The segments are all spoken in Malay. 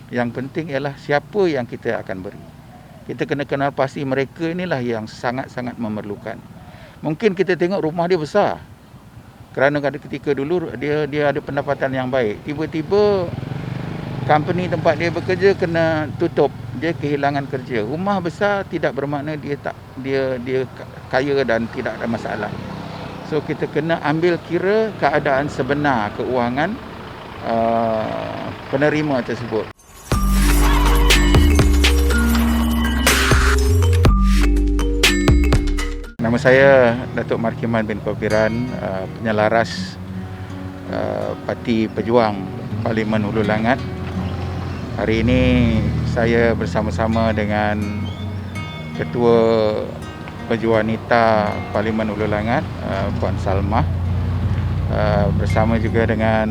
Yang penting ialah siapa yang kita akan beri. Kita kena kenal pasti mereka inilah yang sangat-sangat memerlukan. Mungkin kita tengok rumah dia besar, kerana ketika dulu dia ada pendapatan yang baik. Tiba-tiba company tempat dia bekerja kena tutup, dia kehilangan kerja. Rumah besar tidak bermakna dia kaya dan tidak ada masalah. So kita kena ambil kira keadaan sebenar keuangan penerima tersebut. Nama saya Datuk Markiman bin Kopiran, penyelaras Parti Pejuang Parlimen Hulu Langat. Hari ini saya bersama-sama dengan Ketua Pejuang Wanita Parlimen Hulu Langat, Puan Salmah, bersama juga dengan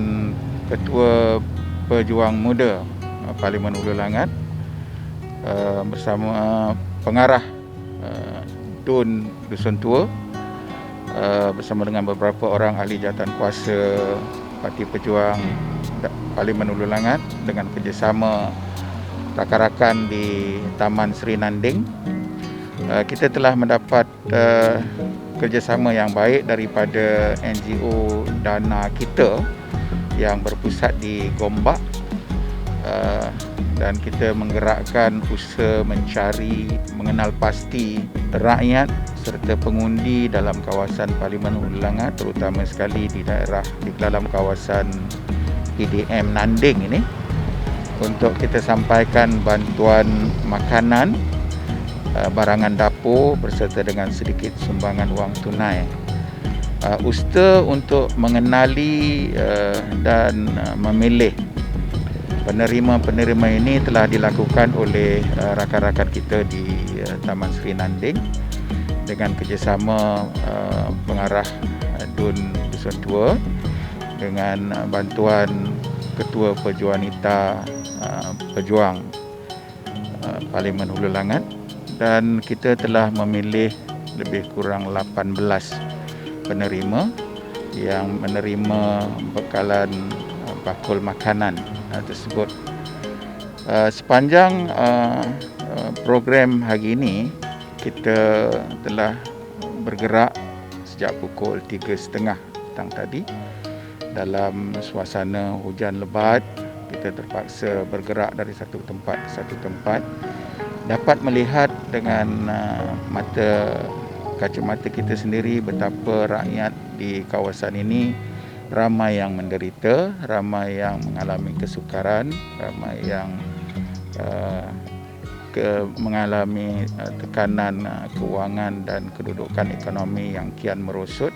Ketua Pejuang Muda Parlimen Hulu Langat, bersama pengarah DUN Dusun Tua, bersama dengan beberapa orang ahli jawatan kuasa Parti Pejuang Parlimen Hulu Langat dengan kerjasama rakan-rakan di Taman Sri Nanding. Kita telah mendapat kerjasama yang baik daripada NGO Dana Kita yang berpusat di Gombak, dan kita menggerakkan usaha mencari, mengenal pasti rakyat serta pengundi dalam kawasan Parlimen Hulu Langat, terutama sekali di dalam kawasan PDM Nanding ini, untuk kita sampaikan bantuan makanan, barangan dapur berserta dengan sedikit sumbangan wang tunai. Usaha untuk mengenali dan memilih penerima-penerima ini telah dilakukan oleh rakan-rakan kita di Taman Sri Nanding dengan kerjasama pengarah DUN Dusun Tua dengan bantuan Ketua Pejuang Wanita Pejuang Parlimen Hulu Langat, dan kita telah memilih lebih kurang 18 penerima yang menerima bekalan bakul makanan tersebut. Sepanjang program hari ini, kita telah bergerak sejak pukul 3.30 petang tadi. Dalam suasana hujan lebat, kita terpaksa bergerak dari satu tempat ke satu tempat. Dapat melihat dengan kacamata kita sendiri betapa rakyat di kawasan ini ramai yang menderita, ramai yang mengalami kesukaran, ramai yang mengalami tekanan keuangan dan kedudukan ekonomi yang kian merosot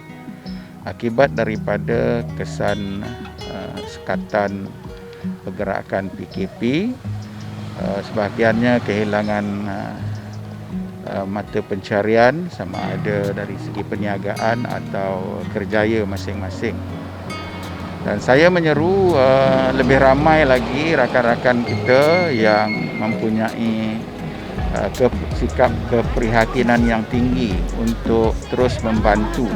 akibat daripada kesan sekatan pergerakan PKP. Sebahagiannya kehilangan mata pencarian, sama ada dari segi perniagaan atau kerjaya masing-masing. Dan saya menyeru lebih ramai lagi rakan-rakan kita yang mempunyai sikap keprihatinan yang tinggi untuk terus membantu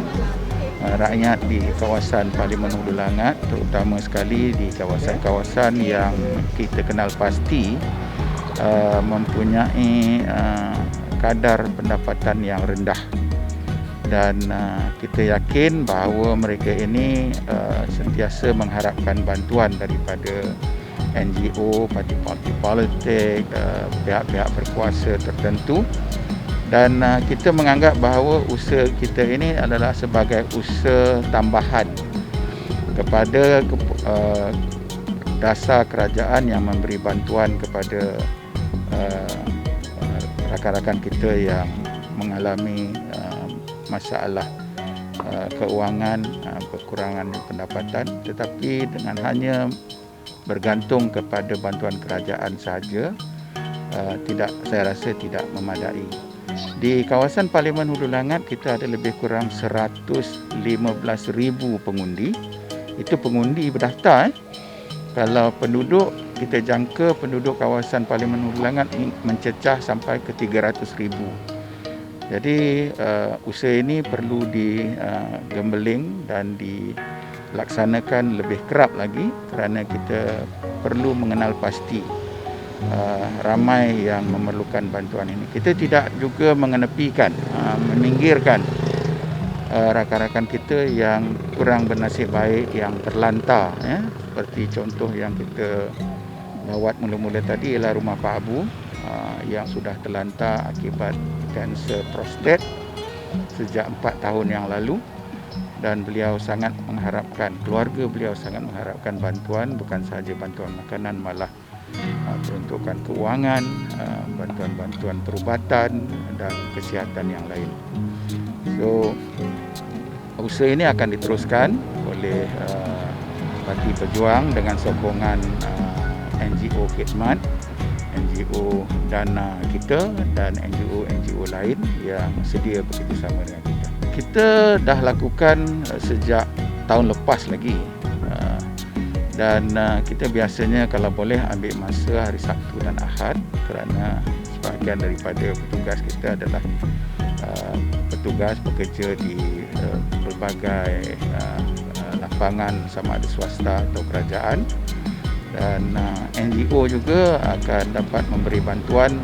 rakyat di kawasan Parlimen Hulu Langat, terutama sekali di kawasan-kawasan yang kita kenal pasti mempunyai kadar pendapatan yang rendah. Dan kita yakin bahawa mereka ini sentiasa mengharapkan bantuan daripada NGO, parti-parti politik, pihak-pihak berkuasa tertentu. Dan kita menganggap bahawa usaha kita ini adalah sebagai usaha tambahan kepada dasar kerajaan yang memberi bantuan kepada rakan-rakan kita yang mengalami masalah keuangan, kekurangan pendapatan, tetapi dengan hanya bergantung kepada bantuan kerajaan sahaja, saya rasa tidak memadai. Di kawasan Parlimen Hulu Langat kita ada lebih kurang 115,000 pengundi. Itu pengundi berdaftar. Kalau penduduk, kita jangka penduduk kawasan Parlimen Hulu Langat mencecah sampai ke 300,000. Jadi usaha ini perlu digembeling dan dilaksanakan lebih kerap lagi, kerana kita perlu mengenal pasti ramai yang memerlukan bantuan ini. Kita tidak juga mengenepikan, meminggirkan rakan-rakan kita yang kurang bernasib baik, yang terlantar, ya. Seperti contoh yang kita lawat mula-mula tadi ialah rumah Pak Abu yang sudah terlantar akibat kanser prostat sejak 4 tahun yang lalu, dan beliau sangat mengharapkan, keluarga beliau sangat mengharapkan bantuan, bukan sahaja bantuan makanan, malah peruntukan keuangan, bantuan-bantuan perubatan dan kesihatan yang lain. So, usaha ini akan diteruskan oleh Parti Pejuang dengan sokongan NGO Khidmat, NGO Dana kita dan NGO lain yang sedia bekerjasama dengan kita. Kita dah lakukan sejak tahun lepas lagi, dan kita biasanya kalau boleh ambil masa hari Sabtu dan Ahad, kerana sebahagian daripada petugas kita adalah petugas bekerja di berbagai lapangan, sama ada swasta atau kerajaan, dan NGO juga akan dapat memberi bantuan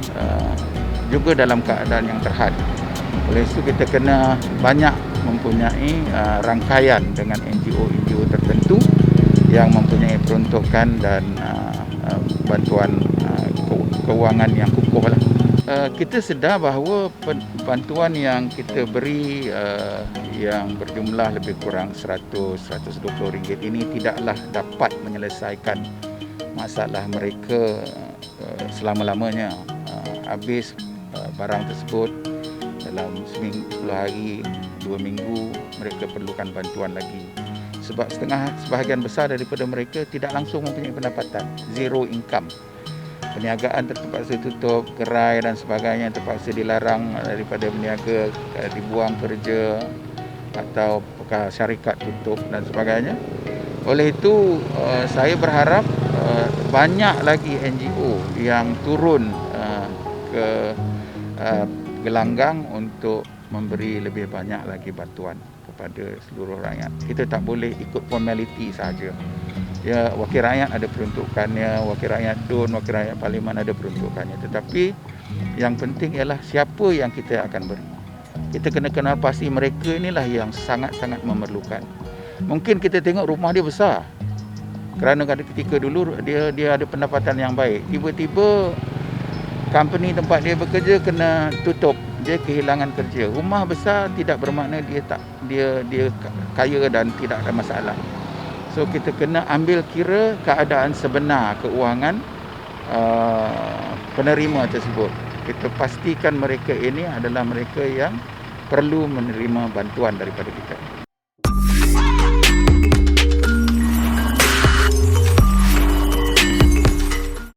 juga dalam keadaan yang terhad. Oleh itu kita kena banyak mempunyai rangkaian dengan NGO tertentu yang mempunyai peruntukan dan bantuan keuangan yang kukuh lah. Kita sedar bahawa bantuan yang kita beri yang berjumlah lebih kurang RM100-120 ini tidaklah dapat menyelesaikan masalah mereka selama-lamanya. Habis barang tersebut dalam seminggu, 10 hari, 2 minggu, mereka perlukan bantuan lagi. Sebab sebahagian besar daripada mereka tidak langsung mempunyai pendapatan, zero income. Perniagaan terpaksa tutup, gerai dan sebagainya terpaksa dilarang daripada berniaga, dibuang kerja atau syarikat tutup dan sebagainya. Oleh itu, saya berharap banyak lagi NGO yang turun ke gelanggang untuk memberi lebih banyak lagi bantuan kepada seluruh rakyat. Kita tak boleh ikut formaliti saja. Ya, wakil rakyat ada peruntukannya, wakil rakyat DUN, wakil rakyat parlimen ada peruntukannya. Tetapi yang penting ialah siapa yang kita akan beri. Kita kena kenal pasti mereka inilah yang sangat-sangat memerlukan. Mungkin kita tengok rumah dia besar, kerana ketika dulu dia ada pendapatan yang baik. Tiba-tiba company tempat dia bekerja kena tutup, dia kehilangan kerja. Rumah besar tidak bermakna dia kaya dan tidak ada masalah. So kita kena ambil kira keadaan sebenar keuangan penerima tersebut. Kita pastikan mereka ini adalah mereka yang perlu menerima bantuan daripada kita.